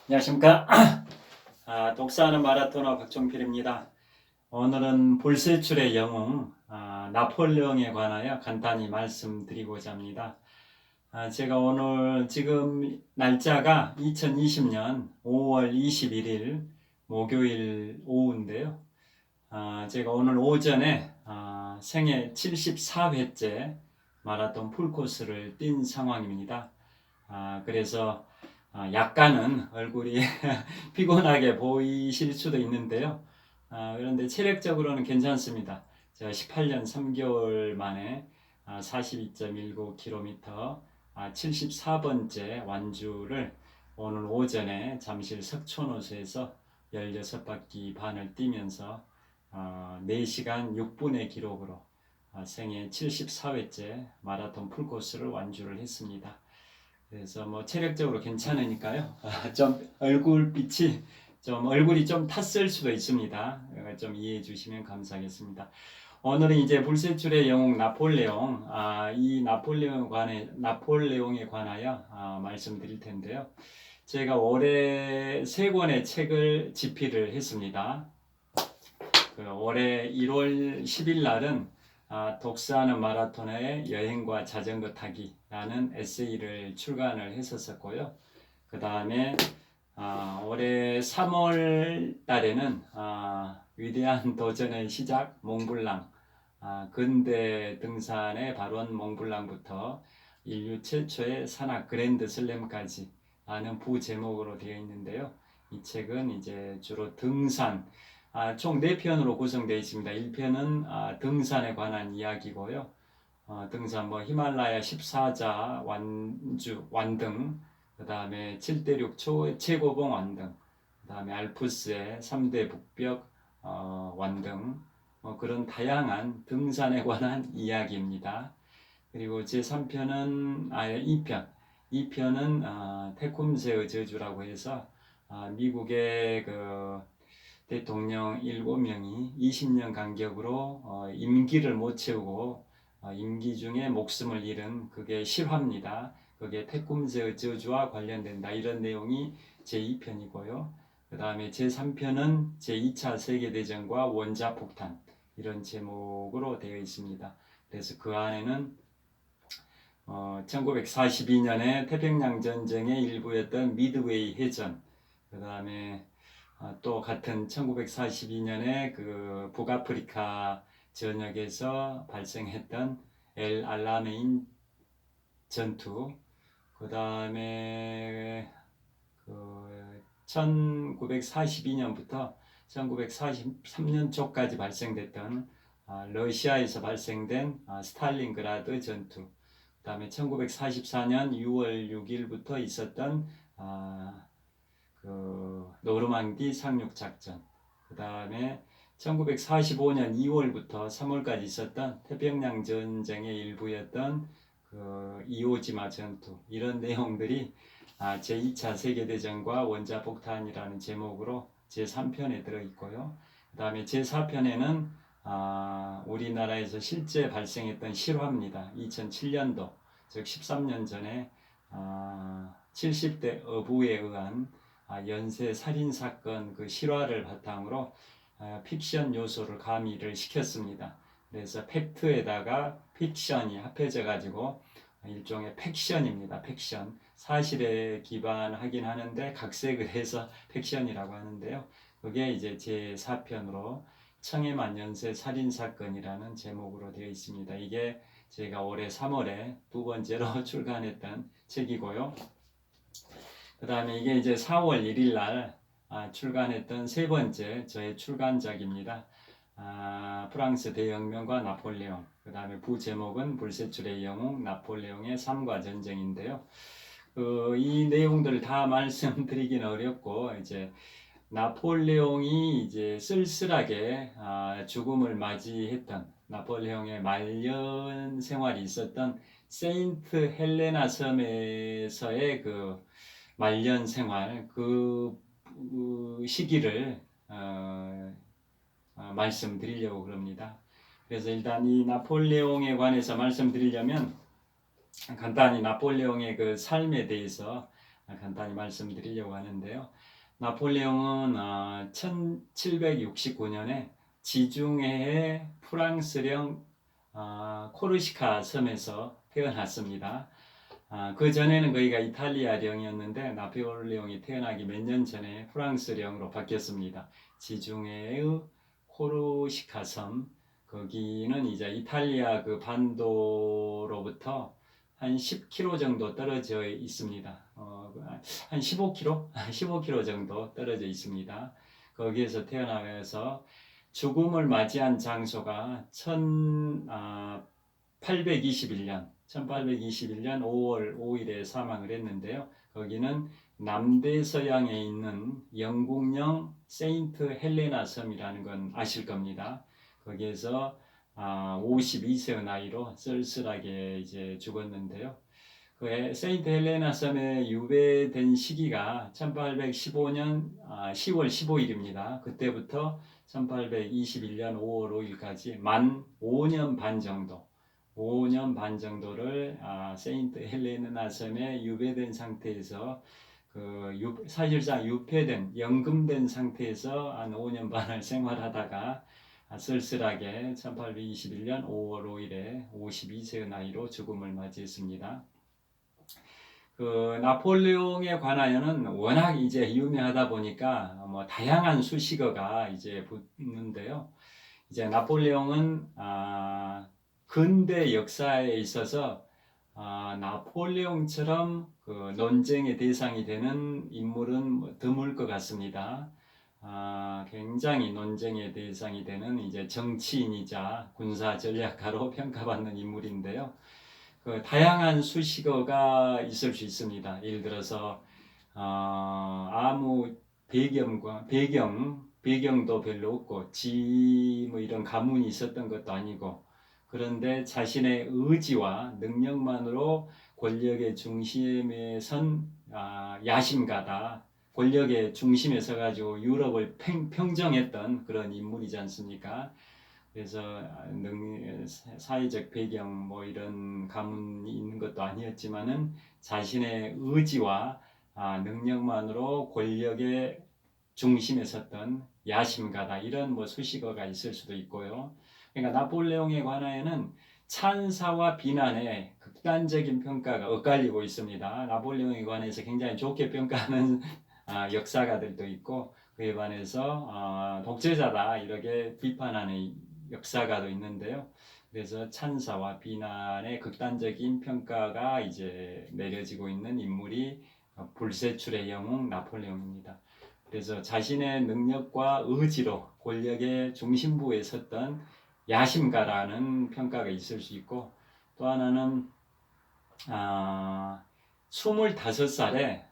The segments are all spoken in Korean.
안녕하십니까. 독서하는 마라토너 박종필입니다. 오늘은 불세출의 영웅 나폴레옹에 관하여 간단히 말씀드리고자 합니다. 제가 오늘 지금 날짜가 2020년 5월 21일 목요일 오후인데요. 제가 오늘 오전에 생애 74회째 마라톤 풀코스를 뛴 상황입니다. 그래서 약간은 얼굴이 피곤하게 보이실 수도 있는데요. 그런데 체력적으로는 괜찮습니다. 제가 18년 3개월 만에 42.19km 74번째 완주를 오늘 오전에 잠실 석촌호수에서 16바퀴 반을 뛰면서 4시간 6분의 기록으로 생애 74회째 마라톤 풀코스를 완주를 했습니다. 그래서 뭐 체력적으로 괜찮으니까요. 좀 얼굴이 좀 탔을 수도 있습니다. 좀 이해해 주시면 감사하겠습니다. 오늘은 이제 불세출의 영웅 나폴레옹, 이 나폴레옹에 관하여 말씀드릴 텐데요. 제가 올해 3권의 책을 집필을 했습니다. 올해 1월 10일 날은 독서하는 마라톤의 여행과 자전거 타기라는 에세이를 출간을 했었고요. 그 다음에 올해 3월 달에는 위대한 도전의 시작 몽블랑, 근대 등산의 발원 몽블랑부터 인류 최초의 산악 그랜드 슬램까지 라는 부제목으로 되어 있는데요. 이 책은 이제 주로 등산, 총 4편으로 구성되어 있습니다. 1편은 등산에 관한 이야기고요. 등산 히말라야 14자 완등, 그 다음에 7대륙 최고봉 완등, 그 다음에 알프스의 3대 북벽 완등, 그런 다양한 등산에 관한 이야기입니다. 그리고 제3편은 2편은 테쿰세의 저주라고 해서 미국의 그 대통령 7명이 20년 간격으로 임기를 못 채우고 임기 중에 목숨을 잃은 그게 실화입니다. 그게 테쿰세의 저주와 관련된다. 이런 내용이 제2편이고요. 그 다음에 제3편은 제2차 세계대전과 원자폭탄 이런 제목으로 되어 있습니다. 그래서 그 안에는 1942년에 태평양 전쟁의 일부였던 미드웨이 해전, 그 다음에 또 같은 1942년에 그 북아프리카 전역에서 발생했던 엘 알라메인 전투, 그 다음에 그 1942년부터 1943년 초까지 발생됐던 러시아에서 발생된 스탈린그라드 전투, 그 다음에 1944년 6월 6일부터 있었던 그 노르망디 상륙 작전, 그 다음에 1945년 2월부터 3월까지 있었던 태평양 전쟁의 일부였던 그 이오지마 전투, 이런 내용들이 제2차 세계대전과 원자폭탄이라는 제목으로 제3편에 들어있고요. 그 다음에 제4편에는 우리나라에서 실제 발생했던 실화입니다. 2007년도, 즉 13년 전에 70대 어부에 의한 연쇄 살인사건 그 실화를 바탕으로 픽션 요소를 가미를 시켰습니다. 그래서 팩트에다가 픽션이 합해져 가지고 일종의 팩션입니다. 팩션. 사실에 기반하긴 하는데 각색을 해서 팩션이라고 하는데요. 그게 이제 제4편으로 청해만 연쇄 살인사건이라는 제목으로 되어 있습니다. 이게 제가 올해 3월에 2번째로 출간했던 책이고요. 그 다음에 이게 이제 4월 1일 날 출간했던 3번째 저의 출간작입니다. 프랑스 대혁명과 나폴레옹. 그 다음에 부제목은 불세출의 영웅 나폴레옹의 삶과 전쟁인데요. 이 내용들을 다 말씀드리기는 어렵고, 이제 나폴레옹이 이제 쓸쓸하게 죽음을 맞이했던, 나폴레옹의 말년 생활이 있었던 세인트 헬레나 섬에서의 그 말년 생활, 그 시기를 말씀드리려고 그럽니다. 그래서 일단 이 나폴레옹에 관해서 말씀드리려면 간단히 나폴레옹의 그 삶에 대해서 간단히 말씀드리려고 하는데요. 나폴레옹은 1769년에 지중해의 프랑스령 코르시카 섬에서 태어났습니다. 그 전에는 거기가 이탈리아령이었는데 나폴레옹이 태어나기 몇 년 전에 프랑스령으로 바뀌었습니다. 지중해의 코르시카 섬, 거기는 이제 이탈리아 그 반도로부터 한 10km 정도 떨어져 있습니다. 한 15km? 15km 정도 떨어져 있습니다. 거기에서 태어나서 죽음을 맞이한 장소가 1821년 5월 5일에 사망을 했는데요. 거기는 남대서양에 있는 영국령 세인트 헬레나 섬이라는 건 아실 겁니다. 거기에서 52세의 나이로 쓸쓸하게 이제 죽었는데요. 그 세인트 헬레나 섬에 유배된 시기가 1815년 10월 15일입니다. 그때부터 1821년 5월 5일까지 만 5년 반 정도를 세인트 헬레나 섬에 유배된 상태에서 사실상 유폐된 연금된 상태에서 한 5년 반을 생활하다가 쓸쓸하게 1821년 5월 5일에 52세의 나이로 죽음을 맞이했습니다. 그 나폴레옹에 관하여는 워낙 이제 유명하다 보니까 뭐 다양한 수식어가 이제 붙는데요. 이제 나폴레옹은 근대 역사에 있어서 나폴레옹처럼 그 논쟁의 대상이 되는 인물은 드물 것 같습니다. 굉장히 논쟁의 대상이 되는 이제 정치인이자 군사 전략가로 평가받는 인물인데요. 그 다양한 수식어가 있을 수 있습니다. 예를 들어서 아무 배경도 별로 없고 뭐 이런 가문이 있었던 것도 아니고, 그런데 자신의 의지와 능력만으로 권력의 중심에 선 야심가다, 권력의 중심에 서가지고 유럽을 평정했던 그런 인물이지 않습니까? 그래서 사회적 배경 뭐 이런 가문이 있는 것도 아니었지만은 자신의 의지와 능력만으로 권력의 중심에 섰던 야심가다, 이런 뭐 수식어가 있을 수도 있고요. 그러니까 나폴레옹에 관하여는 찬사와 비난의 극단적인 평가가 엇갈리고 있습니다. 나폴레옹에 관해서 굉장히 좋게 평가하는 역사가들도 있고, 그에 반해서 독재자다 이렇게 비판하는 역사가도 있는데요. 그래서 찬사와 비난의 극단적인 평가가 이제 내려지고 있는 인물이 불세출의 영웅 나폴레옹입니다. 그래서 자신의 능력과 의지로 권력의 중심부에 섰던 야심가라는 평가가 있을 수 있고, 또 하나는 25살에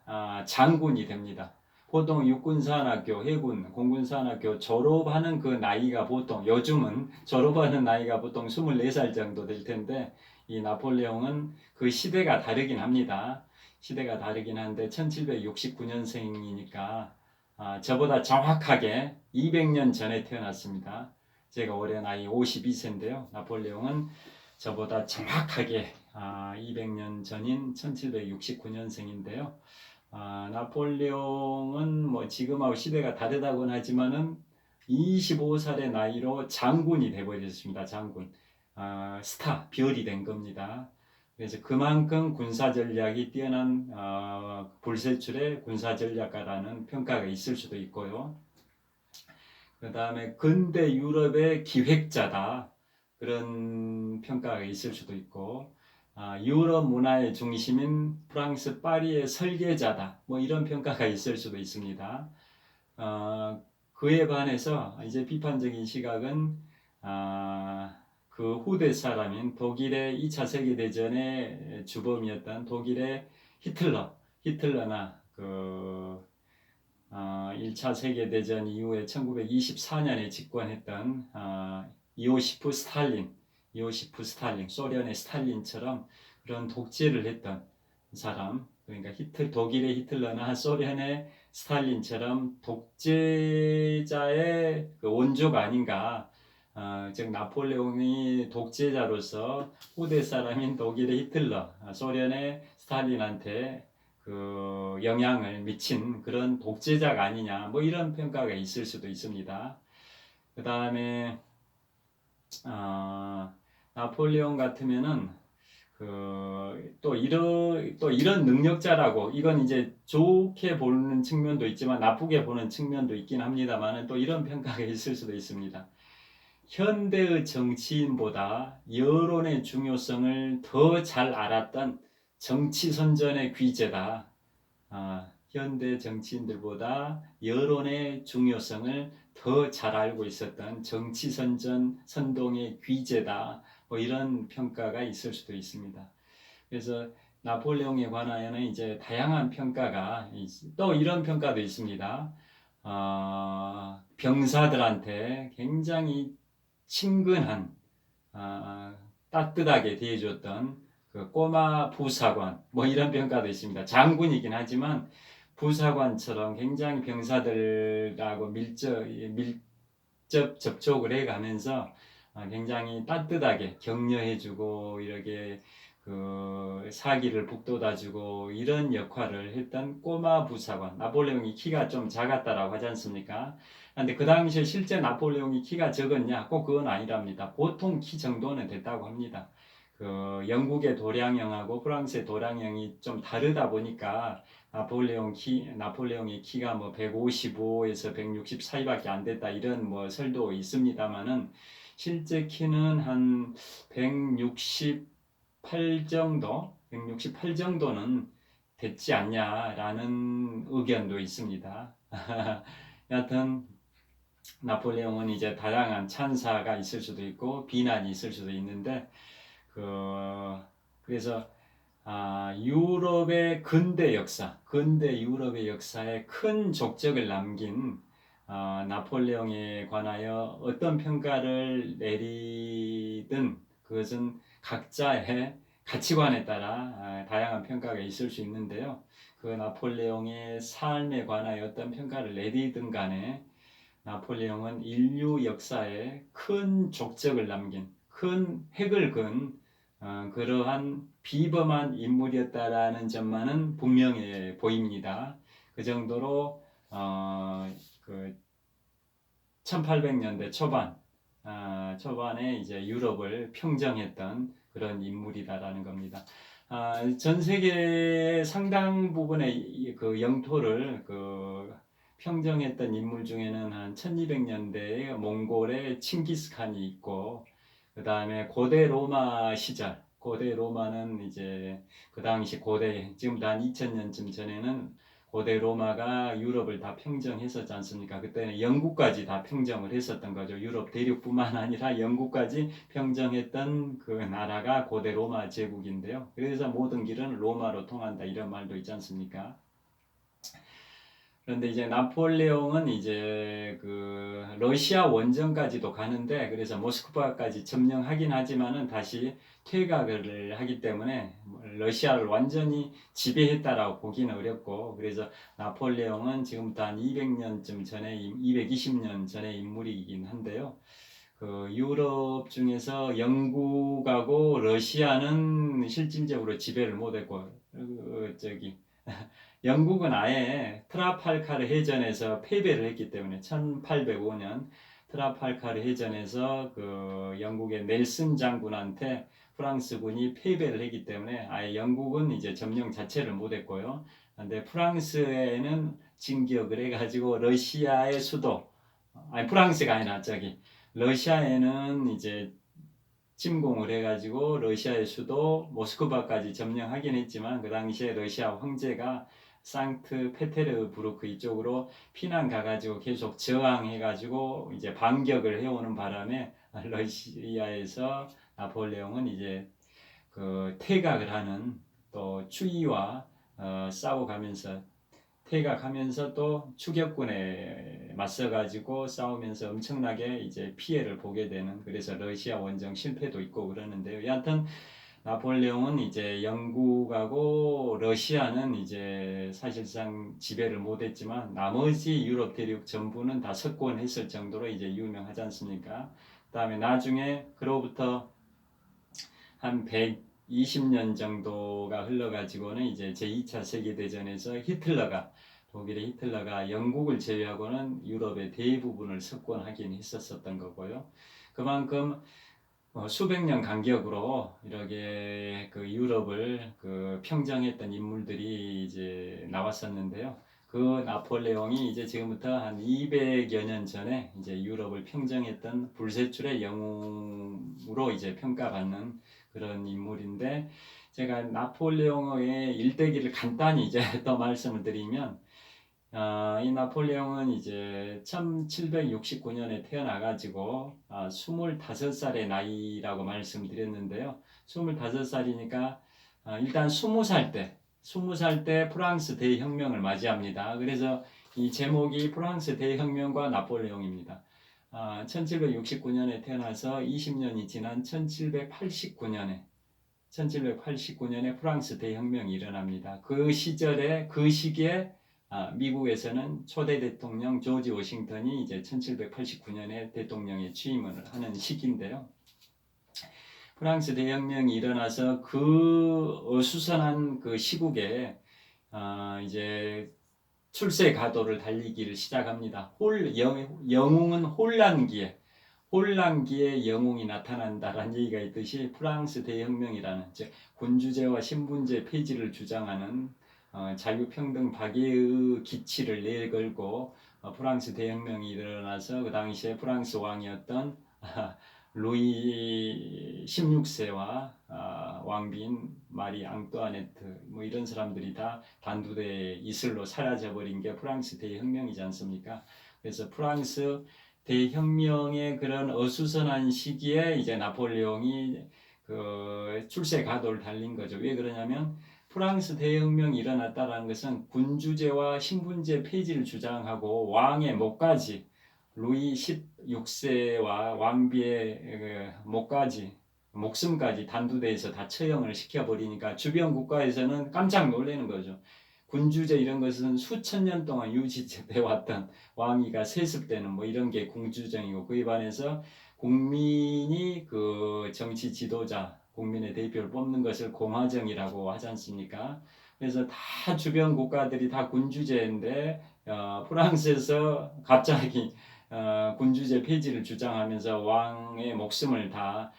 장군이 됩니다. 보통 육군사관학교, 해군, 공군사관학교 졸업하는 그 나이가 보통, 요즘은 졸업하는 나이가 보통 24살 정도 될 텐데, 이 나폴레옹은 그 시대가 다르긴 합니다. 시대가 다르긴 한데 1769년생이니까 저보다 정확하게 200년 전에 태어났습니다. 제가 올해 나이 52세인데요. 나폴레옹은 저보다 정확하게 200년 전인 1769년생인데요. 나폴레옹은 뭐 지금하고 시대가 다르다고는 하지만은 25살의 나이로 장군이 되어버렸습니다. 장군. 스타, 별이 된 겁니다. 그래서 그만큼 군사 전략이 뛰어난 불세출의 군사 전략가라는 평가가 있을 수도 있고요. 그 다음에 근대 유럽의 기획자다, 그런 평가가 있을 수도 있고, 유럽 문화의 중심인 프랑스 파리의 설계자다, 뭐 이런 평가가 있을 수도 있습니다. 그에 반해서 이제 비판적인 시각은 그 후대 사람인 독일의 2차 세계대전의 주범이었던 독일의 히틀러나 1차 세계대전 이후에 1924년에 집권했던 이오시프 스탈린, 소련의 스탈린처럼 그런 독재를 했던 사람, 그러니까 독일의 히틀러나 소련의 스탈린처럼 독재자의 그 원조가 아닌가. 즉 나폴레옹이 독재자로서 후대 사람인 독일의 히틀러, 소련의 스탈린한테 영향을 미친 그런 독재자가 아니냐, 뭐 이런 평가가 있을 수도 있습니다. 그 다음에 나폴레옹 같으면은 또 이런 능력자라고, 이건 이제 좋게 보는 측면도 있지만 나쁘게 보는 측면도 있긴 합니다만은 또 이런 평가가 있을 수도 있습니다. 현대의 정치인보다 여론의 중요성을 더 잘 알았던 정치 선전의 귀재다. 현대 정치인들보다 여론의 중요성을 더 잘 알고 있었던 정치 선동의 귀재다. 뭐 이런 평가가 있을 수도 있습니다. 그래서 나폴레옹에 관하여는 이제 다양한 평가가, 또 이런 평가도 있습니다. 병사들한테 굉장히 친근한, 따뜻하게 대해줬던 그 꼬마 부사관, 뭐 이런 평가도 있습니다. 장군이긴 하지만 부사관처럼 굉장히 병사들하고 밀접 접촉을 해가면서 굉장히 따뜻하게 격려해주고 이렇게 사기를 북돋아주고 이런 역할을 했던 꼬마 부사관. 나폴레옹이 키가 좀 작았다라고 하지 않습니까? 근데 그 당시에 실제 나폴레옹이 키가 적었냐? 꼭 그건 아니랍니다. 보통 키 정도는 됐다고 합니다. 영국의 도량형하고 프랑스의 도량형이 좀 다르다 보니까 나폴레옹의 키가 뭐 155에서 160 사이밖에 안 됐다, 이런 뭐 설도 있습니다만은 실제 키는 한 168 정도는 됐지 않냐라는 의견도 있습니다. 여하튼 나폴레옹은 이제 다양한 찬사가 있을 수도 있고 비난이 있을 수도 있는데, 그래서 유럽의 근대 유럽의 역사에 큰 족적을 남긴 나폴레옹에 관하여 어떤 평가를 내리든 그것은 각자의 가치관에 따라 다양한 평가가 있을 수 있는데요. 그 나폴레옹의 삶에 관하여 어떤 평가를 내리든 간에 나폴레옹은 인류 역사에 큰 족적을 남긴, 큰 획을 그은 그러한 비범한 인물이었다라는 점만은 분명해 보입니다. 그 정도로 1800년대 초반에 이제 유럽을 평정했던 그런 인물이다라는 겁니다. 전 세계 상당 부분의 그 영토를 평정했던 인물 중에는 한 1200년대에 몽골의 칭기스칸이 있고, 그 다음에 고대 로마는 이제 그 당시 지금부터 한 2000년쯤 전에는 고대 로마가 유럽을 다 평정했었지 않습니까? 그때는 영국까지 다 평정을 했었던 거죠. 유럽 대륙뿐만 아니라 영국까지 평정했던 그 나라가 고대 로마 제국인데요. 그래서 모든 길은 로마로 통한다, 이런 말도 있지 않습니까? 그런데 이제 나폴레옹은 이제 러시아 원정까지도 가는데, 그래서 모스크바까지 점령하긴 하지만은 다시 퇴각을 하기 때문에 러시아를 완전히 지배했다라고 보기는 어렵고, 그래서 나폴레옹은 지금부터 한 200년쯤 전에, 220년 전의 인물이긴 한데요. 유럽 중에서 영국하고 러시아는 실질적으로 지배를 못했고, 영국은 아예 트라팔카르 해전에서 패배를 했기 때문에 1805년 트라팔카르 해전에서 영국의 넬슨 장군한테 프랑스군이 패배를 했기 때문에 아예 영국은 이제 점령 자체를 못했고요. 근데 프랑스에는 진격을 해가지고 러시아의 수도, 프랑스가 아니라 러시아에는 이제 침공을 해가지고 러시아의 수도 모스크바까지 점령하긴 했지만, 그 당시에 러시아 황제가 상트페테르부르크 이쪽으로 피난 가가지고 계속 저항해가지고 이제 반격을 해오는 바람에 러시아에서 나폴레옹은 이제 퇴각을 하는, 또 추위와 싸워가면서 퇴각하면서 또 추격군에 맞서가지고 싸우면서 엄청나게 이제 피해를 보게 되는, 그래서 러시아 원정 실패도 있고 그러는데요. 여하튼 나폴레옹은 이제 영국하고 러시아는 이제 사실상 지배를 못했지만 나머지 유럽 대륙 전부는 다 석권했을 정도로 이제 유명하지 않습니까? 그다음에 나중에 그로부터 한 20년 정도가 흘러가지고는 이제 제2차 세계대전에서 독일의 히틀러가 영국을 제외하고는 유럽의 대부분을 석권하긴 했었던 거고요. 그만큼 수백 년 간격으로 이렇게 그 유럽을 그 평정했던 인물들이 이제 나왔었는데요. 그 나폴레옹이 이제 지금부터 한 200여 년 전에 이제 유럽을 평정했던 불세출의 영웅으로 이제 평가받는 그런 인물인데, 제가 나폴레옹의 일대기를 간단히 이제 더 말씀을 드리면, 이 나폴레옹은 이제 1769년에 태어나가지고 25살의 나이라고 말씀드렸는데요. 25살이니까 일단 20살 때 프랑스 대혁명을 맞이합니다. 그래서 이 제목이 프랑스 대혁명과 나폴레옹입니다. 1769년에 태어나서 20년이 지난 1789년에 프랑스 대혁명이 일어납니다. 그 시기에 미국에서는 초대 대통령 조지 워싱턴이 이제 1789년에 대통령에 취임을 하는 시기인데요. 프랑스 대혁명이 일어나서 그 어수선한 그 시국에 이제 출세 가도를 달리기를 시작합니다. 영웅은 혼란기에 영웅이 나타난다라는 얘기가 있듯이, 프랑스 대혁명이라는 즉 군주제와 신분제 폐지를 주장하는 자유평등 박애의 기치를 내걸고 프랑스 대혁명이 일어나서 그 당시에 프랑스 왕이었던 루이 16세와 왕비인 마리 앙뚜아네트 뭐 이런 사람들이 다 단두대 이슬로 사라져버린 게 프랑스 대혁명이지 않습니까? 그래서 프랑스 대혁명의 그런 어수선한 시기에 이제 나폴레옹이 그 출세 가도를 달린 거죠. 왜 그러냐면 프랑스 대혁명이 일어났다는 것은 군주제와 신분제 폐지를 주장하고 왕의 목까지, 루이 16세와 왕비의 목숨까지 단두대에서 다 처형을 시켜버리니까 주변 국가에서는 깜짝 놀라는 거죠. 군주제 이런 것은 수천 년 동안 유지돼 왔던 왕위가 세습되는 뭐 이런 게 군주정이고, 그에 반해서 국민이 그 정치 지도자, 국민의 대표를 뽑는 것을 공화정이라고 하지 않습니까? 그래서 다 주변 국가들이 다 군주제인데 프랑스에서 갑자기 군주제 폐지를 주장하면서 왕의 목숨을 다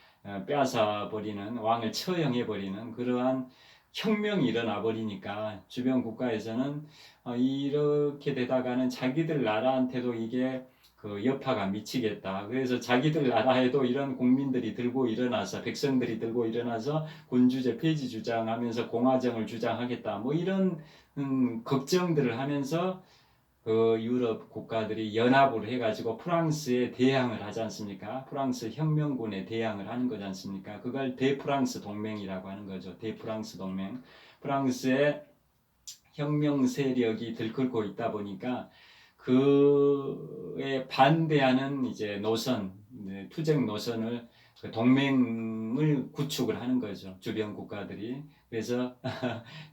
빼앗아 버리는, 왕을 처형해 버리는 그러한 혁명이 일어나 버리니까 주변 국가에서는 이렇게 되다가는 자기들 나라한테도 이게 그 여파가 미치겠다. 그래서 자기들 나라에도 이런 국민들이 들고 일어나서, 백성들이 들고 일어나서 군주제 폐지 주장하면서 공화정을 주장하겠다. 뭐 이런 걱정들을 하면서 그 유럽 국가들이 연합을 해가지고 프랑스에 대항을 하지 않습니까? 프랑스 혁명군에 대항을 하는 거지 않습니까? 그걸 대프랑스 동맹이라고 하는 거죠. 대프랑스 동맹. 프랑스의 혁명 세력이 들끓고 있다 보니까 그에 반대하는 이제 투쟁 노선을, 그 동맹을 구축을 하는 거죠. 주변 국가들이. 그래서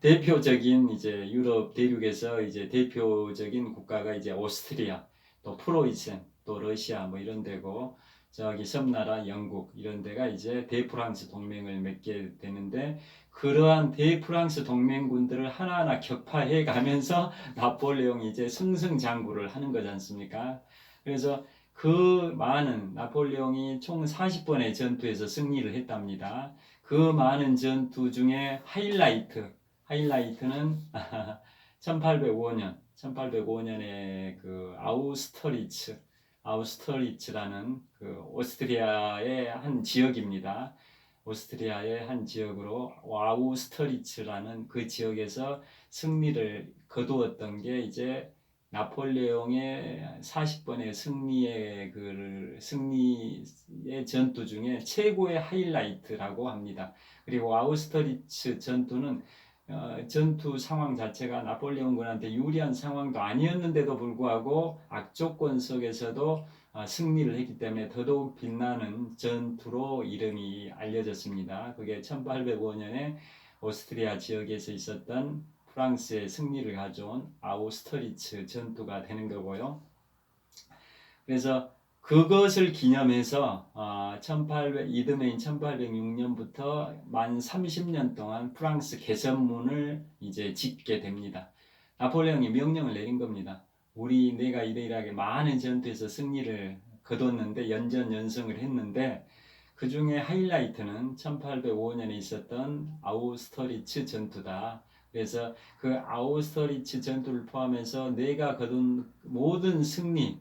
대표적인 이제 유럽 대륙에서 이제 대표적인 국가가 이제 오스트리아, 또 프로이센, 또 러시아 뭐 이런 데고, 저기 섬나라 영국 이런 데가 이제 대프랑스 동맹을 맺게 되는데, 그러한 대프랑스 동맹군들을 하나하나 격파해 가면서 나폴레옹이 이제 승승장구를 하는 거지 않습니까? 그래서 그 많은 나폴레옹이 총 40번의 전투에서 승리를 했답니다. 그 많은 전투 중에 하이라이트는 1805년에 그 아우스터리츠라는 그 오스트리아의 한 지역입니다. 오스트리아의 한 지역으로 아우스터리츠라는 그 지역에서 승리를 거두었던 게 이제 나폴레옹의 40번의 승리의 전투 중에 최고의 하이라이트라고 합니다. 그리고 아우스터리츠 전투는 전투 상황 자체가 나폴레옹군한테 유리한 상황도 아니었는데도 불구하고 악조건 속에서도 승리를 했기 때문에 더더욱 빛나는 전투로 이름이 알려졌습니다. 그게 1805년에 오스트리아 지역에서 있었던 프랑스의 승리를 가져온 아우스터리츠 전투가 되는 거고요. 그래서 그것을 기념해서 이듬해인 1806년부터 만 30년 동안 프랑스 개선문을 이제 짓게 됩니다. 나폴레옹이 명령을 내린 겁니다. 내가 이러이러하게 많은 전투에서 승리를 거뒀는데 연전연승을 했는데 그 중에 하이라이트는 1805년에 있었던 아우스터리츠 전투다. 그래서 그 아우스터리츠 전투를 포함해서 내가 거둔 모든 승리의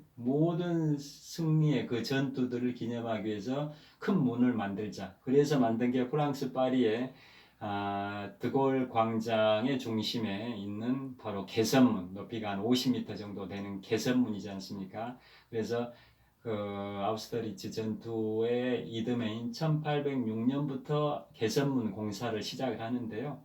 그 전투들을 기념하기 위해서 큰 문을 만들자. 그래서 만든 게 프랑스 파리의 드골 광장의 중심에 있는 바로 개선문, 높이가 한 50m 정도 되는 개선문이지 않습니까? 그래서 그 아우스터리츠 전투의 이듬해인 1806년부터 개선문 공사를 시작을 하는데요.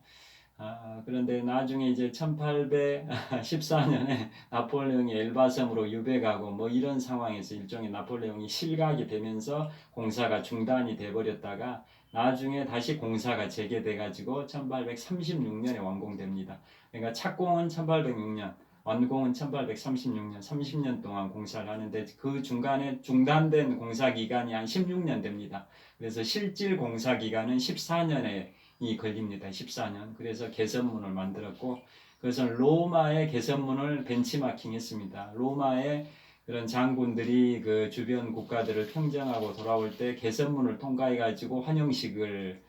그런데 나중에 이제 1814년에 나폴레옹이 엘바섬으로 유배가고 뭐 이런 상황에서 일종의 나폴레옹이 실각이 되면서 공사가 중단이 돼버렸다가 나중에 다시 공사가 재개돼 가지고 1836년에 완공됩니다. 그러니까 착공은 1806년, 완공은 1836년, 30년 동안 공사를 하는데 그 중간에 중단된 공사 기간이 한 16년 됩니다. 그래서 실질 공사 기간은 14년에 이 걸립니다. 14년. 그래서 개선문을 만들었고 그것은 로마의 개선문을 벤치마킹했습니다. 로마의 그런 장군들이 그 주변 국가들을 평정하고 돌아올 때 개선문을 통과해 가지고 환영식을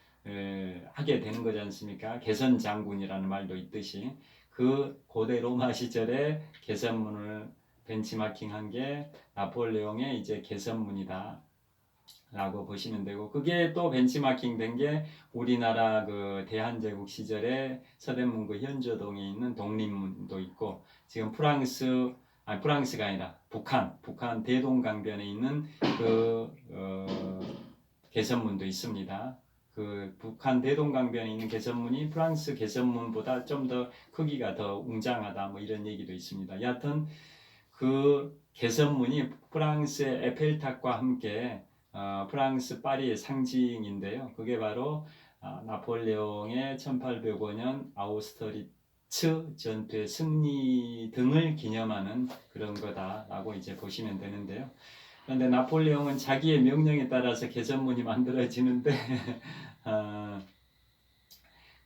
하게 되는 거지 않습니까? 개선 장군이라는 말도 있듯이 그 고대 로마 시절에 개선문을 벤치마킹한 게 나폴레옹의 이제 개선문이다. 라고 보시면 되고 그게 또 벤치마킹 된 게 우리나라 그 대한제국 시절에 서대문구 현조동에 있는 독립문도 있고 지금 프랑스가 아니라 북한 대동강변에 있는 그 개선문도 있습니다. 그 북한 대동강변에 있는 개선문이 프랑스 개선문보다 좀 더 크기가 더 웅장하다 뭐 이런 얘기도 있습니다. 여하튼 그 개선문이 프랑스의 에펠탑과 함께 프랑스 파리의 상징인데요. 그게 바로 나폴레옹의 1805년 아우스터리츠 전투의 승리 등을 기념하는 그런 거다라고 이제 보시면 되는데요. 그런데 나폴레옹은 자기의 명령에 따라서 개선문이 만들어지는데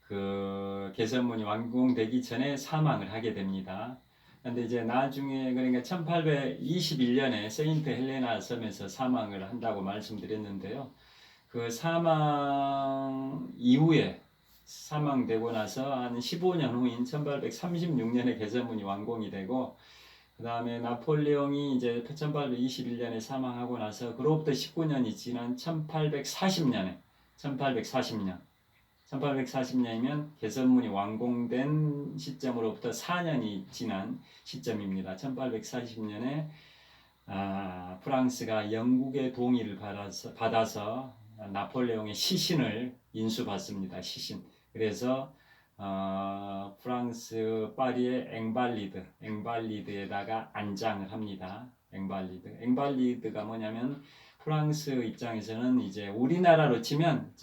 그 개선문이 완공되기 전에 사망을 하게 됩니다. 근데 이제 나중에 그러니까 1821년에 세인트 헬레나 섬에서 사망을 한다고 말씀드렸는데요. 그 사망 이후에 사망되고 나서 한 15년 후인 1836년에 개선문이 완공이 되고 그 다음에 나폴레옹이 이제 1821년에 사망하고 나서 그로부터 19년이 지난 1840년이면 개선문이 완공된 시점으로부터 4년이 지난 시점입니다. 1840년에 프랑스가 영국의 동의를 받아서 나폴레옹의 시신을 인수받습니다. 시신. 그래서 프랑스 파리의 앵발리드에다가 안장을 합니다. 앵발리드가 뭐냐면 프랑스 입장에서는 이제 우리나라로 치면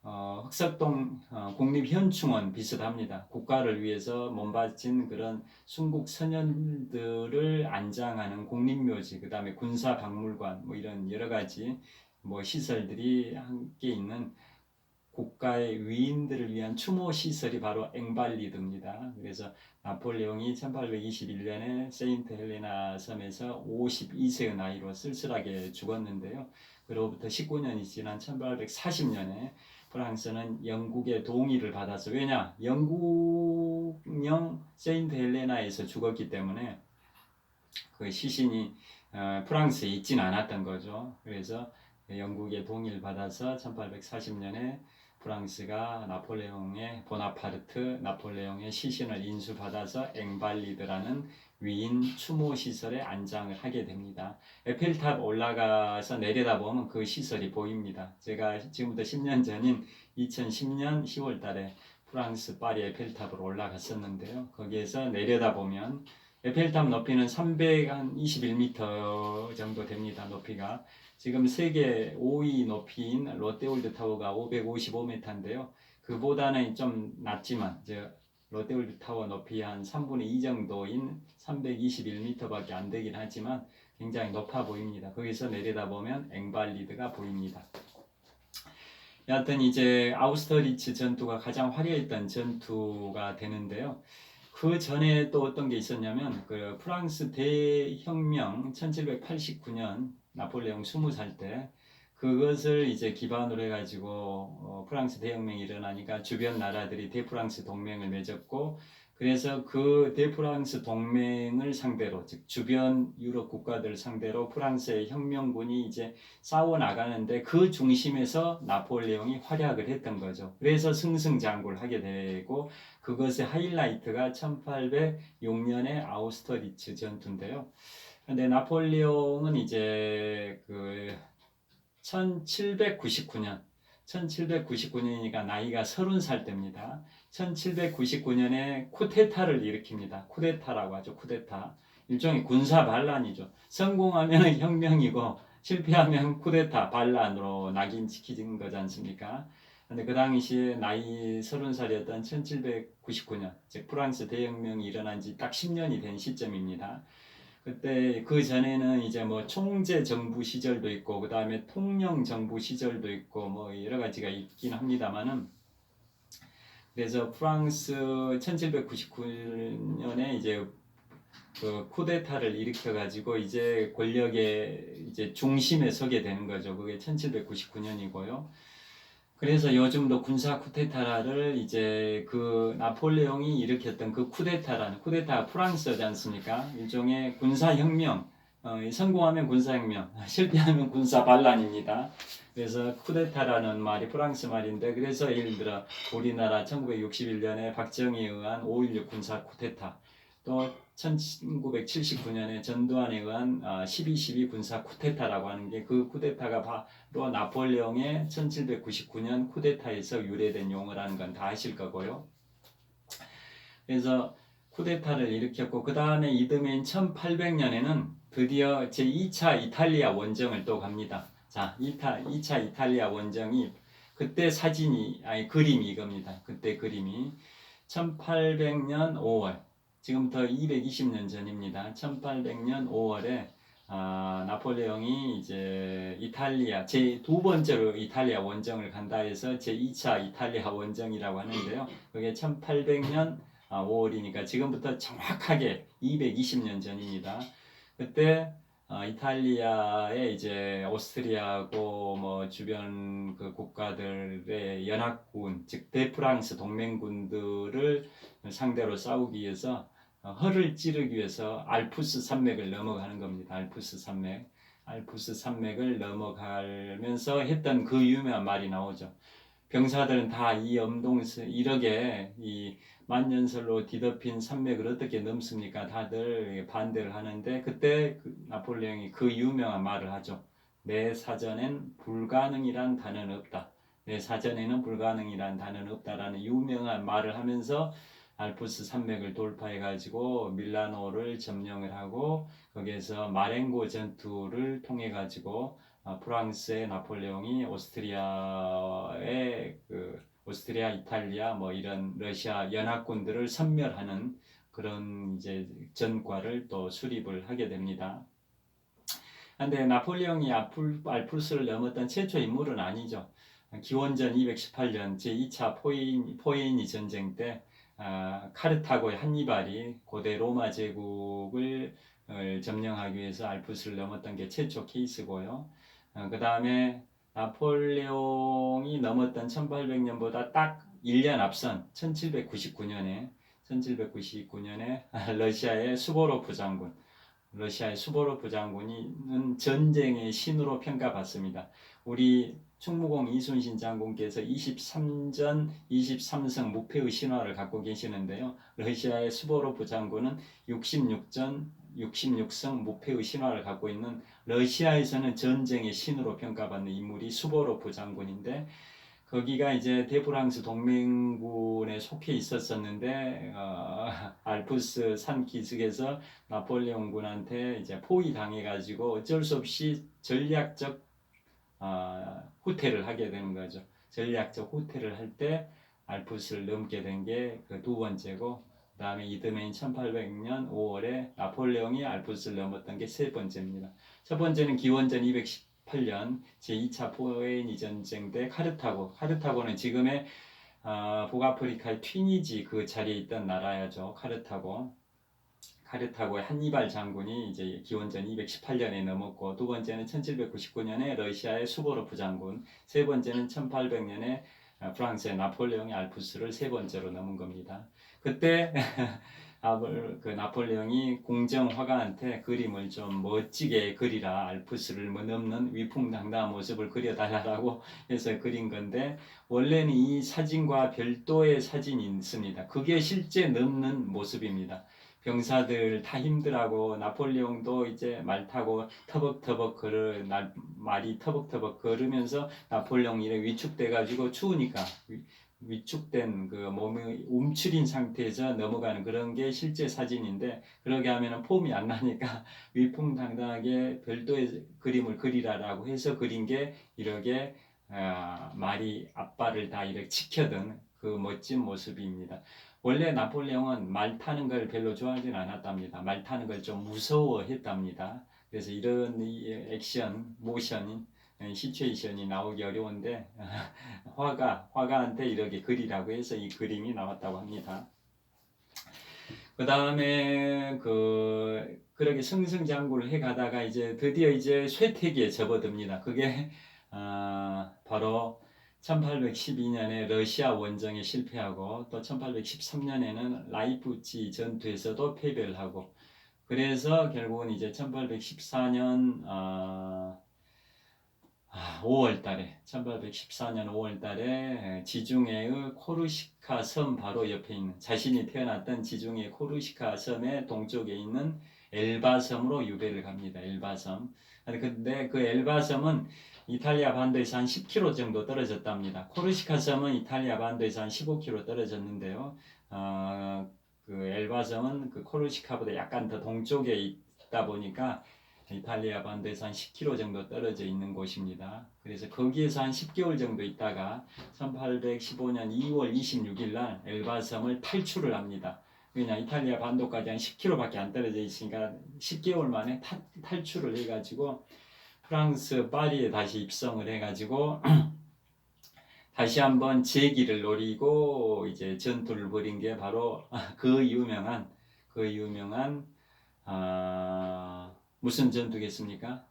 흑석동 국립현충원 비슷합니다. 국가를 위해서 몸바친 그런 순국 선열들을 안장하는 국립묘지, 그 다음에 군사박물관, 뭐 이런 여러 가지 뭐 시설들이 함께 있는 국가의 위인들을 위한 추모 시설이 바로 앵발리드입니다. 그래서 나폴레옹이 1821년에 세인트 헬레나 섬에서 52세의 나이로 쓸쓸하게 죽었는데요. 그로부터 19년이 지난 1840년에 프랑스는 영국의 동의를 받아서 영국령 세인트 헬레나에서 죽었기 때문에 그 시신이 프랑스에 있진 않았던 거죠. 그래서 영국의 동의를 받아서 1840년에 프랑스가 나폴레옹의 시신을 인수받아서 앵발리드라는 위인 추모 시설에 안장을 하게 됩니다. 에펠탑 올라가서 내려다보면 그 시설이 보입니다. 제가 지금부터 10년 전인 2010년 10월 달에 프랑스 파리 에펠탑으로 올라갔었는데요. 거기에서 내려다보면 에펠탑 높이는 321m 정도 됩니다. 높이가. 지금 세계 5위 높이인 롯데월드 타워가 555m인데요. 그보다는 좀 낮지만 롯데월드 타워 높이 한 3분의 2 정도인 321m밖에 안 되긴 하지만 굉장히 높아 보입니다. 거기서 내려다보면 앵발리드가 보입니다. 여하튼 이제 아우스터리츠 전투가 가장 화려했던 전투가 되는데요. 그 전에 또 어떤 게 있었냐면 그 프랑스 대혁명 1789년 나폴레옹 20살 때 그것을 이제 기반으로 해가지고 프랑스 대혁명이 일어나니까 주변 나라들이 대프랑스 동맹을 맺었고 그래서 그 대프랑스 동맹을 상대로 즉 주변 유럽 국가들 상대로 프랑스의 혁명군이 이제 싸워 나가는데 그 중심에서 나폴레옹이 활약을 했던 거죠. 그래서 승승장구를 하게 되고 그것의 하이라이트가 1806년의 아우스터리츠 전투인데요. 근데 나폴레옹은 이제 그 1799년이니까 나이가 30살 때입니다. 1799년에 쿠데타를 일으킵니다. 쿠데타라고 하죠. 쿠데타. 일종의 군사 반란이죠. 성공하면 혁명이고 실패하면 쿠데타 반란으로 낙인시키는 거지 않습니까? 근데 그 당시에 나이 30살이었던 1799년, 즉 프랑스 대혁명이 일어난 지 딱 10년이 된 시점입니다. 그때 그 전에는 이제 뭐 총재 정부 시절도 있고 그 다음에 통영 정부 시절도 있고 뭐 여러 가지가 있긴 합니다만은 그래서 프랑스 1799년에 이제 그 쿠데타를 일으켜 가지고 이제 권력의 이제 중심에 서게 되는 거죠. 그게 1799년이고요. 그래서 요즘도 군사 쿠데타를 이제 그 나폴레옹이 일으켰던 그 쿠데타가 프랑스지 않습니까? 일종의 군사혁명, 성공하면 군사혁명, 실패하면 군사 반란입니다. 그래서 쿠데타라는 말이 프랑스 말인데 그래서 예를 들어 우리나라 1961년에 박정희에 의한 5.16 군사 쿠데타 또 1979년에 전두환에 의한 12.12 군사 쿠데타라고 하는 게 그 쿠데타가 바로 나폴레옹의 1799년 쿠데타에서 유래된 용어라는 건 다 아실 거고요. 그래서 쿠데타를 일으켰고 그 다음에 이듬해인 1800년에는 드디어 제2차 이탈리아 원정을 또 갑니다. 자, 2차 이탈리아 원정이 그때 그림이 이겁니다. 그때 그림이 1800년 5월 지금부터 220년 전입니다. 1800년 5월에 나폴레옹이 이제 이탈리아 두 번째로 이탈리아 원정을 간다 해서 제2차 이탈리아 원정이라고 하는데요. 그게 1800년 5월이니까 지금부터 정확하게 220년 전입니다. 그때 이탈리아의 이제 오스트리아하고 뭐 주변 그 국가들의 연합군, 즉 대프랑스 동맹군들을 상대로 싸우기 위해서 허를 찌르기 위해서 알프스 산맥을 넘어가는 겁니다. 알프스 산맥을 넘어가면서 했던 그 유명한 말이 나오죠. 병사들은 다 이 엄동스 이렇게 이 만년설로 뒤덮인 산맥을 어떻게 넘습니까? 다들 반대를 하는데 그때 나폴레옹이 그 유명한 말을 하죠. 내 사전엔 불가능이란 단어는 없다. 내 사전에는 불가능이란 단어는 없다라는 유명한 말을 하면서 알프스 산맥을 돌파해 가지고 밀라노를 점령을 하고 거기에서 마렌고 전투를 통해 가지고 프랑스의 나폴레옹이 오스트리아, 이탈리아 뭐 이런 러시아 연합군들을 섬멸하는 그런 이제 전과를 또 수립을 하게 됩니다. 그런데 나폴레옹이 알프스를 넘었던 최초 인물은 아니죠. 기원전 218년 제2차 포에니 전쟁 때 카르타고의 한니발이 고대 로마 제국을 점령하기 위해서 알프스를 넘었던 게 최초 케이스고요. 그 다음에 나폴레옹이 넘었던 1800년보다 딱 1년 앞선 1799년에 러시아의 수보로프 장군은 전쟁의 신으로 평가받습니다. 우리 충무공 이순신 장군께서 23전 23승 무패의 신화를 갖고 계시는데요. 러시아의 수보로프 장군은 66전 66승 무패의 신화를 갖고 있는 러시아에서는 전쟁의 신으로 평가받는 인물이 수보로프 장군인데 거기가 이제 대프랑스 동맹군에 속해 있었었는데 알프스 산 기슭에서 나폴레옹군한테 이제 포위당해가지고 어쩔 수 없이 전략적 후퇴를 하게 되는 거죠. 전략적 후퇴를 할 때 알프스를 넘게 된 게 그 두 번째고, 그 다음에 이듬해인 1800년 5월에 나폴레옹이 알프스를 넘었던 게 세 번째입니다. 첫 번째는 기원전 218년 제2차 포에니 전쟁 때 카르타고는 지금의 북아프리카의 튀니지 그 자리에 있던 나라야죠. 카르타고의 한니발 장군이 이제 기원전 218년에 넘었고, 두 번째는 1799년에 러시아의 수보로프 장군, 세 번째는 1800년에 프랑스의 나폴레옹이 알프스를 세 번째로 넘은 겁니다. 그때 그 나폴레옹이 공정화가한테 그림을 좀 멋지게 그리라, 알프스를 넘는 위풍당당한 모습을 그려달라고 해서 그린 건데, 원래는 이 사진과 별도의 사진이 있습니다. 그게 실제 넘는 모습입니다. 병사들 다 힘들하고 나폴레옹도 이제 말 타고 터벅터벅 말이 터벅터벅 걸으면서 나폴레옹이 위축돼 가지고 추우니까 위축된 그 몸이 움츠린 상태에서 넘어가는 그런 게 실제 사진인데, 그러게 하면은 폼이 안 나니까 위풍당당하게 별도의 그림을 그리라라고 해서 그린 게 이렇게 말이 앞발을 다 이렇게 지켜든 그 멋진 모습입니다. 원래 나폴레옹은 말 타는 걸 별로 좋아하진 않았답니다. 말 타는 걸 좀 무서워했답니다. 그래서 이런 액션, 모션, 시츄에이션이 나오기 어려운데 화가한테 이렇게 그리라고 해서 이 그림이 나왔다고 합니다. 그 다음에 그렇게 승승장구를 해 가다가 이제 드디어 이제 쇠퇴기에 접어듭니다. 그게 바로 1812년에 러시아 원정에 실패하고, 또 1813년에는 라이프치 전투에서도 패배를 하고, 그래서 결국은 이제 1814년 5월 달에 지중해의 코르시카 섬 바로 옆에 있는, 자신이 태어났던 지중해 코르시카 섬의 동쪽에 있는 엘바 섬으로 유배를 갑니다. 엘바 섬. 근데 그 엘바 섬은 이탈리아 반도에서 한 10km 정도 떨어졌답니다. 코르시카 섬은 이탈리아 반도에서 한 15km 떨어졌는데요. 그 엘바 섬은 그 코르시카보다 약간 더 동쪽에 있다 보니까 이탈리아 반도에서 한 10km 정도 떨어져 있는 곳입니다. 그래서 거기에서 한 10개월 정도 있다가 1815년 2월 26일 날 엘바 섬을 탈출을 합니다. 그냥 이탈리아 반도까지 한 10km밖에 안 떨어져 있으니까 10개월 만에 탈출을 해가지고 프랑스 파리에 다시 입성을 해가지고 다시 한번 재기를 노리고 이제 전투를 벌인 게 바로 그 유명한 무슨 전투겠습니까?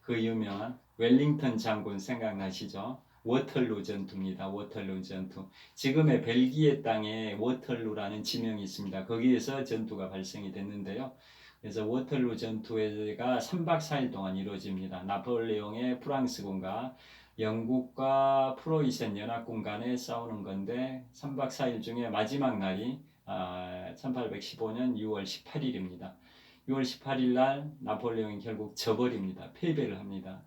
그 유명한 웰링턴 장군 생각나시죠? 워털루 전투입니다. 워털루 전투. 지금의 벨기에 땅에 워털루라는 지명이 있습니다. 거기에서 전투가 발생이 됐는데요. 그래서 워털루 전투가 3박 4일 동안 이루어집니다. 나폴레옹의 프랑스군과 영국과 프로이센 연합군 간에 싸우는 건데, 3박 4일 중에 마지막 날이 1815년 6월 18일입니다. 6월 18일 날 나폴레옹이 결국 져버립니다. 패배를 합니다.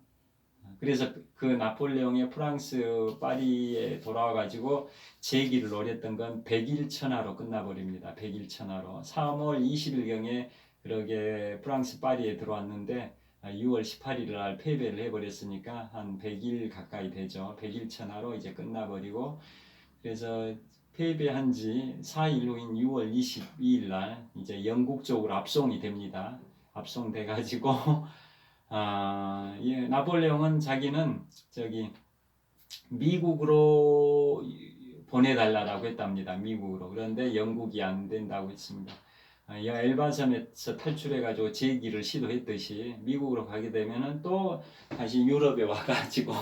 그래서 그 나폴레옹의 프랑스 파리에 돌아와 가지고 재기를 노렸던 건 100일 천하로 끝나버립니다. 100일 천하로. 3월 20일경에 그러게 프랑스 파리에 들어왔는데 6월 18일 날 패배를 해버렸으니까 한 100일 가까이 되죠. 100일 천하로 이제 끝나버리고, 그래서 패배한 지 4일 후인 6월 22일 날 이제 영국 쪽으로 압송이 됩니다. 압송돼 가지고 나폴레옹은 자기는 미국으로 보내달라고 했답니다. 미국으로. 그런데 영국이 안 된다고 했습니다. 엘바섬에서 탈출해가지고 재기를 시도했듯이 미국으로 가게 되면은 또 다시 유럽에 와가지고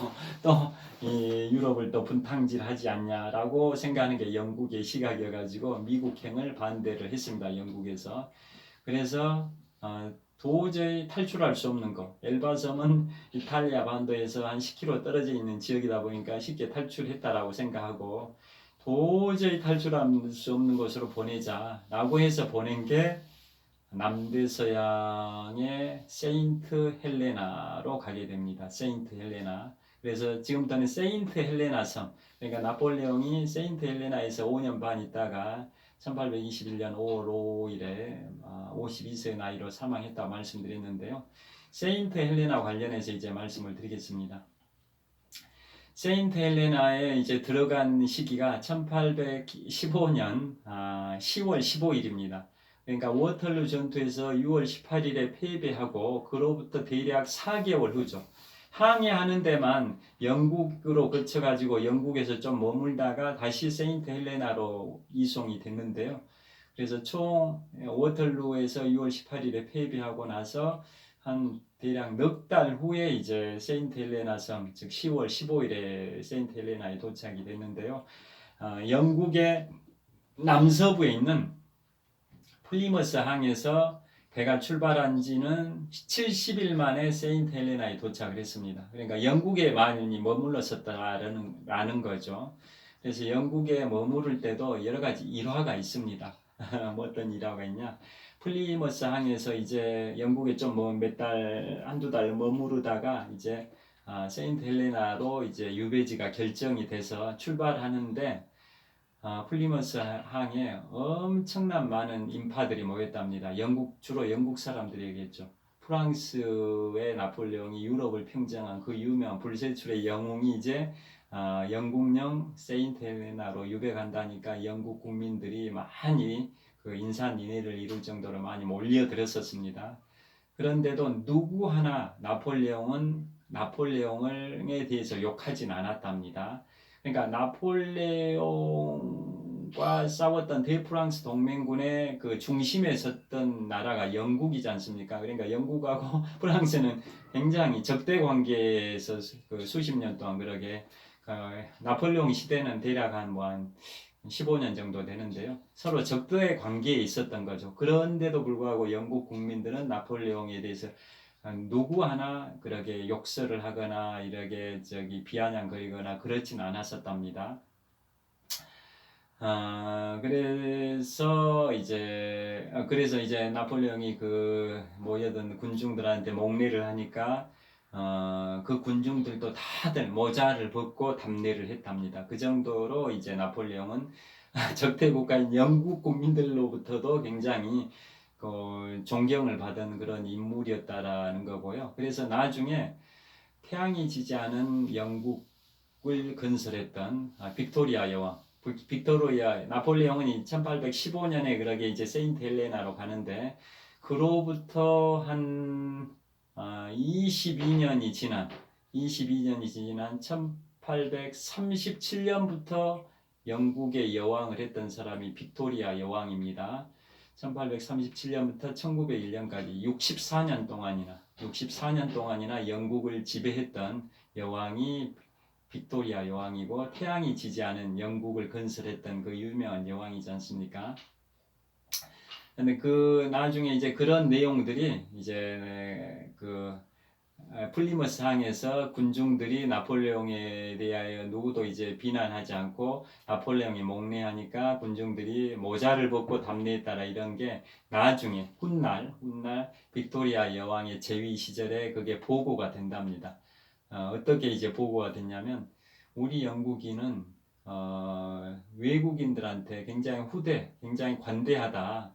또 이 유럽을 또 분탕질하지 않냐라고 생각하는 게 영국의 시각이어가지고 미국행을 반대를 했습니다. 영국에서. 그래서 도저히 탈출할 수 없는 것. 엘바섬은 이탈리아 반도에서 한 10km 떨어져 있는 지역이다 보니까 쉽게 탈출했다라고 생각하고, 도저히 탈출할 수 없는 곳으로 보내자라고 해서 보낸 게 남대서양의 세인트 헬레나로 가게 됩니다. 세인트 헬레나. 그래서 지금부터는 세인트 헬레나 섬. 그러니까 나폴레옹이 세인트 헬레나에서 5년 반 있다가 1821년 5월 5일에 52세 나이로 사망했다고 말씀드렸는데요. 세인트 헬레나 관련해서 이제 말씀을 드리겠습니다. 세인트 헬레나에 이제 들어간 시기가 1815년 10월 15일입니다. 그러니까 워털루 전투에서 6월 18일에 패배하고 그로부터 대략 4개월 후죠. 항해하는 데만 영국으로 거쳐가지고 영국에서 좀 머물다가 다시 세인트 헬레나로 이송이 됐는데요. 그래서 총 워털루에서 6월 18일에 패배하고 나서 한 대략 넉 달 후에 이제 세인트 헬레나 섬, 즉 10월 15일에 세인트 헬레나에 도착이 됐는데요. 영국의 남서부에 있는 플리머스 항에서 배가 출발한 지는 70일 만에 세인트 헬레나에 도착을 했습니다. 그러니까 영국에 많이 머물렀었다라는 거죠. 그래서 영국에 머무를 때도 여러 가지 일화가 있습니다. 뭐 어떤 일화가 있냐? 플리머스 항에서 이제 영국에 좀 뭐 몇 달, 한두 달 머무르다가 이제 세인트 헬레나로 이제 유배지가 결정이 돼서 출발하는데 플리머스 항에 엄청난 많은 인파들이 모였답니다. 주로 영국 사람들이겠죠. 프랑스의 나폴레옹이 유럽을 평정한 그 유명한 불세출의 영웅이 이제 영국령 세인트 헬레나로 유배간다니까 영국 국민들이 많이 그 인산인해를 이룰 정도로 많이 몰려들었었습니다. 그런데도 누구 하나 나폴레옹에 대해서 욕하진 않았답니다. 그러니까 나폴레옹과 싸웠던 대프랑스 동맹군의 그 중심에 섰던 나라가 영국이지 않습니까? 그러니까 영국하고 프랑스는 굉장히 적대 관계에서 그 수십 년 동안 그러게 나폴레옹 시대는 대략 한 15년 정도 되는데요. 서로 적대의 관계에 있었던 거죠. 그런데도 불구하고 영국 국민들은 나폴레옹에 대해서 누구 하나 그렇게 욕설을 하거나 이렇게 비아냥거리거나 그렇진 않았었답니다. 그래서 이제 나폴레옹이 그 모여든 군중들한테 목례를 하니까 그 군중들도 다들 모자를 벗고 답례를 했답니다. 그 정도로 이제 나폴레옹은 적대 국가인 영국 국민들로부터도 굉장히 존경을 받은 그런 인물이었다라는 거고요. 그래서 나중에 태양이 지지 않은 영국을 건설했던 빅토리아 여왕, 나폴레옹은 1815년에 그러게 이제 세인트 헬레나로 가는데 그로부터 한 22년이 지난 1837년부터 영국의 여왕을 했던 사람이 빅토리아 여왕입니다. 1837년부터 1901년까지 64년 동안이나 영국을 지배했던 여왕이 빅토리아 여왕이고 태양이 지지 않은 영국을 건설했던 그 유명한 여왕이지 않습니까? 근데 그 나중에 이제 그런 내용들이 이제 그 플리머스 항에서 군중들이 나폴레옹에 대하여 누구도 이제 비난하지 않고 나폴레옹이 목례하니까 군중들이 모자를 벗고 답례했다라 이런 게 나중에 훗날 빅토리아 여왕의 재위 시절에 그게 보고가 된답니다. 어떻게 이제 보고가 됐냐면 우리 영국인은 외국인들한테 굉장히 관대하다.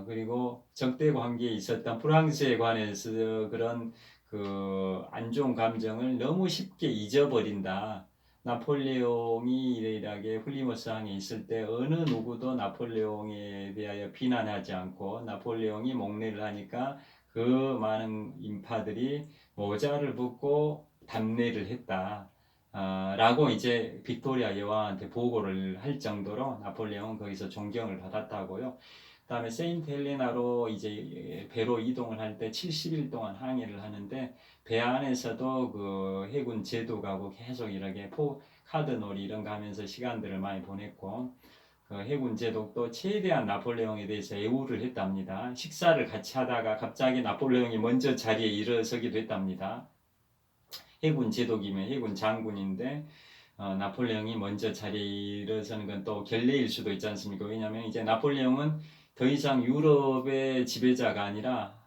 그리고 적대 관계에 있었던 프랑스에 관해서 그런 그 안 좋은 감정을 너무 쉽게 잊어버린다. 나폴레옹이 이러이러하게 플리머스 항에 있을 때 어느 누구도 나폴레옹에 대하여 비난하지 않고 나폴레옹이 목례를 하니까 그 많은 인파들이 모자를 벗고 답례를 했다. 라고 이제 빅토리아 여왕한테 보고를 할 정도로 나폴레옹은 거기서 존경을 받았다고요. 그다음에 세인트 헬레나로 이제 배로 이동을 할 때 70일 동안 항해를 하는데 배 안에서도 그 해군 제독하고 계속 이렇게 카드놀이 이런 거 하면서 시간들을 많이 보냈고 그 해군 제독도 최대한 나폴레옹에 대해서 애우를 했답니다. 식사를 같이 하다가 갑자기 나폴레옹이 먼저 자리에 일어서기도 했답니다. 해군 제독이면 해군 장군인데 나폴레옹이 먼저 자리에 일어서는 건 또 결례일 수도 있지 않습니까? 왜냐하면 이제 나폴레옹은 더 이상 유럽의 지배자가 아니라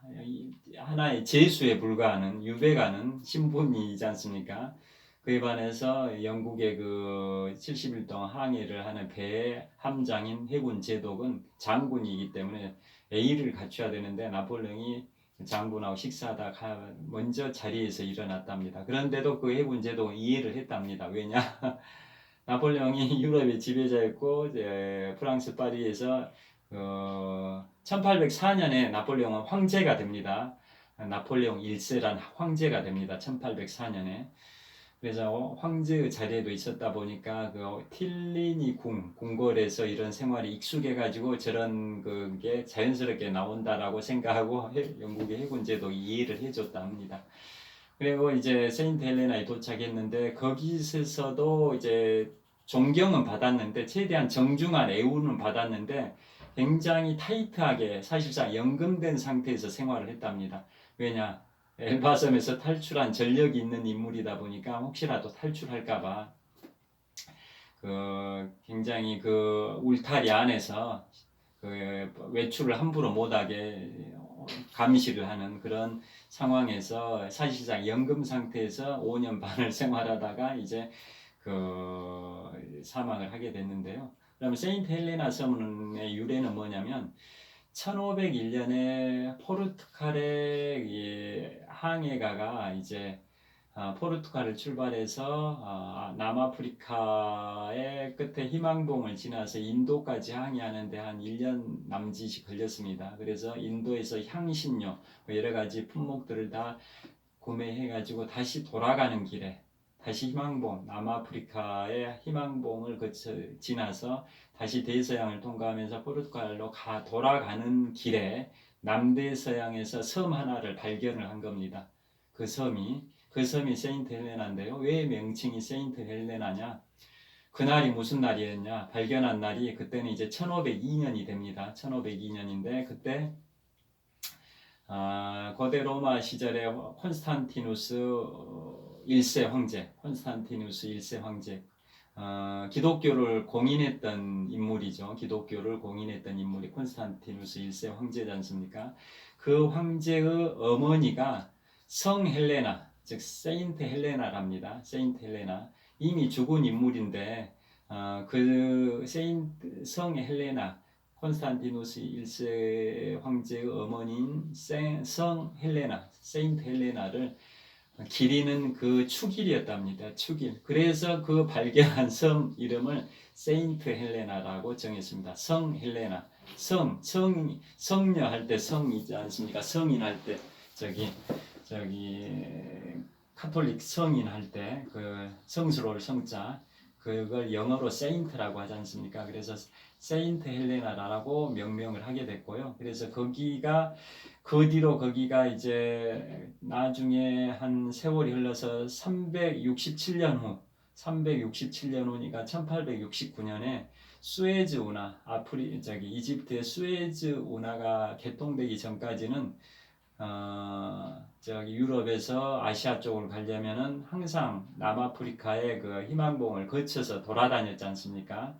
하나의 제수에 불과하는 유배가는 신분이지 않습니까? 그에 반해서 영국의 그 70일 동안 항해를 하는 배의 함장인 해군 제독은 장군이기 때문에 A를 갖춰야 되는데 나폴레옹이 장군하고 식사하다 먼저 자리에서 일어났답니다. 그런데도 그 해군제도 이해를 했답니다. 왜냐? 나폴레옹이 유럽의 지배자였고 이제 프랑스 파리에서 1804년에 나폴레옹은 황제가 됩니다. 나폴레옹 1세란 황제가 됩니다. 1804년에. 그래서 황제의 자리에도 있었다 보니까 그 틸리니 궁궐에서 이런 생활이 익숙해가지고 저런 그게 자연스럽게 나온다라고 생각하고 영국의 해군제도 이해를 해줬다 합니다. 그리고 이제 세인트 헬레나에 도착했는데 거기서도 이제 존경은 받았는데 최대한 정중한 애우는 받았는데 굉장히 타이트하게 사실상 연금된 상태에서 생활을 했답니다. 왜냐? 엘바섬에서 탈출한 전력이 있는 인물이다 보니까 혹시라도 탈출할까봐 굉장히 울타리 안에서 외출을 함부로 못하게 감시를 하는 그런 상황에서 사실상 연금 상태에서 5년 반을 생활하다가 이제 사망을 하게 됐는데요. 그러면 세인트 헬레나 섬의 유래는 뭐냐면 1501년에 포르투갈의 항해가가 이제 포르투갈을 출발해서 남아프리카의 끝에 희망봉을 지나서 인도까지 항해하는데 한 1년 남짓이 걸렸습니다. 그래서 인도에서 향신료 여러 가지 품목들을 다 구매해가지고 다시 돌아가는 길에 다시 희망봉 남아프리카의 희망봉을 지나서 다시 대서양을 통과하면서 포르투갈로 돌아가는 길에 남대서양에서 섬 하나를 발견을 한 겁니다. 그 섬이 세인트 헬레나인데요. 왜 명칭이 세인트 헬레나냐? 그날이 무슨 날이었냐? 발견한 날이 그때는 이제 1502년이 됩니다. 1502년인데 그때 고대 로마 시절에 콘스탄티누스 1세 황제, 기독교를 공인했던 인물이죠. 기독교를 공인했던 인물이 콘스탄티누스 1세 황제지 않습니까? 그 황제의 어머니가 성 헬레나, 즉 세인트 헬레나랍니다. 세인트 헬레나 이미 죽은 인물인데 성 헬레나 콘스탄티누스 1세 황제의 어머니인 성 헬레나, 세인트 헬레나를 기리는 그 축일이었답니다. 축일. 그래서 그 발견한 섬 이름을 세인트 헬레나라고 정했습니다. 성 헬레나. 성녀 할 때 성이지 않습니까? 성인 할 때 카톨릭 성인 할 때 성스러울 성자 그걸 영어로 세인트라고 하지 않습니까? 그래서 세인트 헬레나라고 명명을 하게 됐고요. 그래서 그 뒤로 거기가 이제 나중에 한 세월이 흘러서 367년 후니까 1869년에 수에즈 운하, 이집트의 수에즈 운하가 개통되기 전까지는 유럽에서 아시아 쪽으로 가려면은 항상 남아프리카의 그 희망봉을 거쳐서 돌아다녔지 않습니까?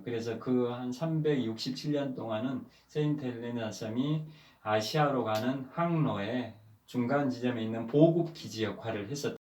그래서 그 한 367년 동안은 세인트 헬레나 섬이 아시아로 가는 항로의 중간 지점에 있는 보급 기지 역할을 했었다.